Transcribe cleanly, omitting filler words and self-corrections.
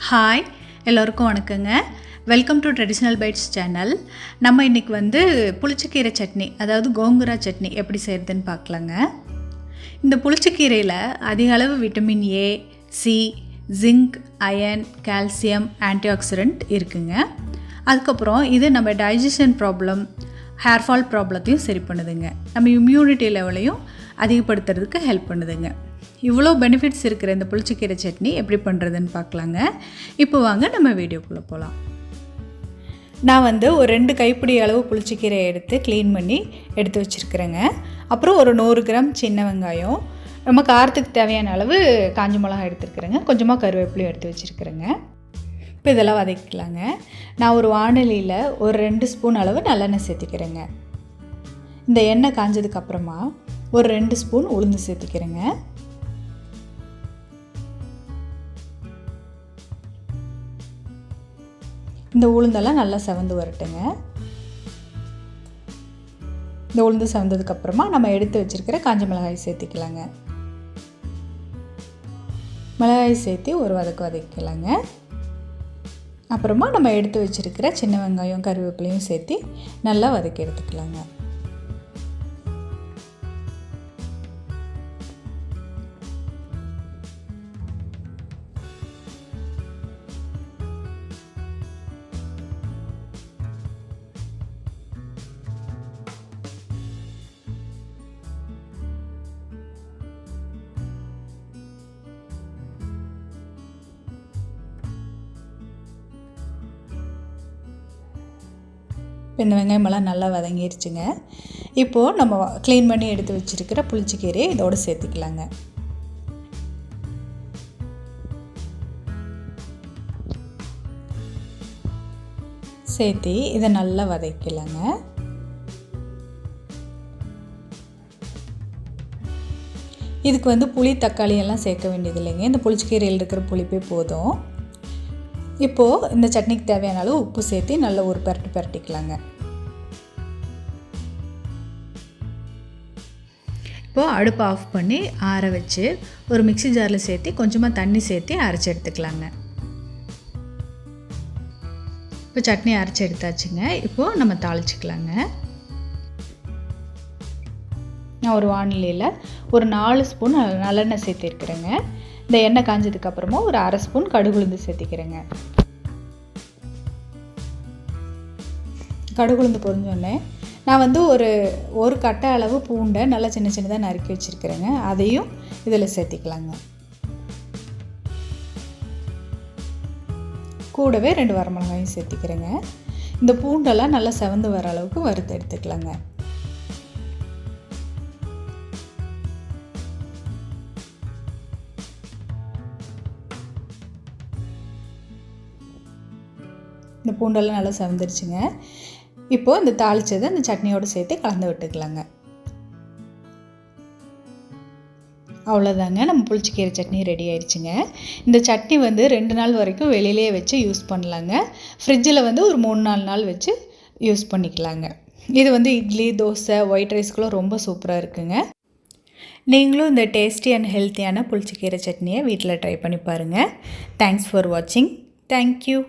Hi எல்லோருக்கும் வணக்கங்க. Welcome to traditional bites channel. நம்ம இன்றைக்கி புளிச்சக்கீரை சட்னி, அதாவது கோங்குரா சட்னி எப்படி செய்கிறதுன்னு பார்க்கலாங்க. இந்த புளிச்சக்கீரையில் அதிக அளவு vitamin A, C, zinc, iron, calcium, antioxidant இருக்குங்க. அதுக்கப்புறம் இது நம்ம டைஜஷன் ப்ராப்ளம், ஹேர் ஃபால் ப்ராப்ளத்தையும் சரி பண்ணுதுங்க. நம்ம இம்யூனிட்டி லெவலையும் அதிகப்படுத்துறதுக்கு ஹெல்ப் பண்ணுதுங்க. இவ்வளோ பெனிஃபிட்ஸ் இருக்கிற இந்த புளிச்சக்கீரை சட்னி எப்படி பண்ணுறதுன்னு பார்க்கலாங்க. இப்போ வாங்க நம்ம வீடியோக்குள்ளே போகலாம். நான் ஒரு 2 கைப்பிடி அளவு புளிச்சக்கீரை எடுத்து க்ளீன் பண்ணி எடுத்து வச்சுருக்கிறேங்க. அப்புறம் ஒரு 100 கிராம் சின்ன வெங்காயம், நம்ம காரத்துக்கு தேவையான அளவு காஞ்ச மிளகாய் எடுத்துருக்குறேங்க. கொஞ்சமாக கருவேப்பிலையும் எடுத்து வச்சுருக்குறேங்க. இப்போ இதெல்லாம் வதக்கிக்கலாங்க. நான் ஒரு வாணலியில் ஒரு 2 ஸ்பூன் அளவு நல்லெண்ணெய் சேர்த்திக்கிறேங்க. இந்த எண்ணெய் காஞ்சதுக்கப்புறமா ஒரு 2 ஸ்பூன் உளுந்து சேர்த்திக்கிறேங்க. இந்த உளுந்தெல்லாம் நல்லா செவந்து வரட்டுங்க. இந்த உளுந்து செவந்ததுக்கப்புறமா நம்ம எடுத்து வச்சுருக்கிற காஞ்ச மிளகாய் சேர்த்திக்கலாங்க. மிளகாய் சேர்த்து ஒரு வதக்கலாங்க. அப்புறமா நம்ம எடுத்து வச்சுருக்கிற சின்ன வெங்காயம், கருவேப்பிலையும் சேர்த்து நல்லா வதக்கி எடுத்துக்கலாங்க. இந்த வெங்காயமெல்லாம் நல்லா வதங்கிருச்சுங்க. இப்போது நம்ம க்ளீன் பண்ணி எடுத்து வச்சுருக்கிற புளிச்சக்கீரையை இதோடு சேர்த்துக்கலாங்க. சேர்த்து இதை நல்லா வதக்கலாங்க. இதுக்கு புளி, தக்காளி எல்லாம் சேர்க்க வேண்டியது இல்லைங்க. இந்த புளிச்சக்கீரையில் இருக்கிற புளிப்பே போதும். இப்போது இந்த சட்னிக்கு தேவையான அளவு உப்பு சேர்த்து நல்லா ஒரு பரட்டிக்கலாங்க. இப்போது அடுப்பை ஆஃப் பண்ணி ஆற வச்சு ஒரு மிக்ஸி ஜாரில் சேர்த்து கொஞ்சமாக தண்ணி சேர்த்து அரைச்சி எடுத்துக்கலாங்க. இப்போ சட்னி அரைச்சி எடுத்தாச்சுங்க. இப்போது நம்ம தாளிச்சிக்கலாங்க. நான் ஒரு வானிலையில் ஒரு 4 ஸ்பூன் நல்லெண்ணெய் சேர்த்திருக்கிறேங்க. இந்த எண்ணெய் காஞ்சதுக்கப்புறமா ஒரு அரை ஸ்பூன் கடுகுளுந்து சேர்த்திக்கிறேங்க. கடுகுளுந்து பொரிஞ்சோடனே நான் ஒரு கட்டை அளவு பூண்டை நல்லா சின்ன சின்னதாக நறுக்கி வச்சுருக்கிறேங்க. அதையும் இதில் சேர்த்திக்கலாங்க. கூடவே 2 வரமிளகாயும் சேர்த்திக்கிறேங்க. இந்த பூண்டெல்லாம் நல்லா செவந்து வர அளவுக்கு வறுத்து எடுத்துக்கலாங்க. இந்த பூண்டெல்லாம் நல்லா செவந்துருச்சுங்க. இப்போது இந்த தாளித்ததை இந்த சட்னியோடு சேர்த்து கலந்து விட்டுக்கலாங்க. அவ்வளோதாங்க, நம்ம புளிச்சக்கீரை சட்னி ரெடி ஆயிடுச்சுங்க. இந்த சட்னி 2 நாள் வரைக்கும் வெளியிலே வச்சு யூஸ் பண்ணலாங்க. ஃப்ரிட்ஜில் ஒரு 3-4 நாள் வச்சு யூஸ் பண்ணிக்கலாங்க. இது இட்லி, தோசை, ஒயிட் ரைஸ்க்குலாம் ரொம்ப சூப்பராக இருக்குங்க. நீங்களும் இந்த டேஸ்டி அண்ட் ஹெல்த்தியான புளிச்சக்கீரை சட்னியை வீட்டில் ட்ரை பண்ணி பாருங்கள். தேங்க்ஸ் ஃபார் வாட்சிங். தேங்க்யூ.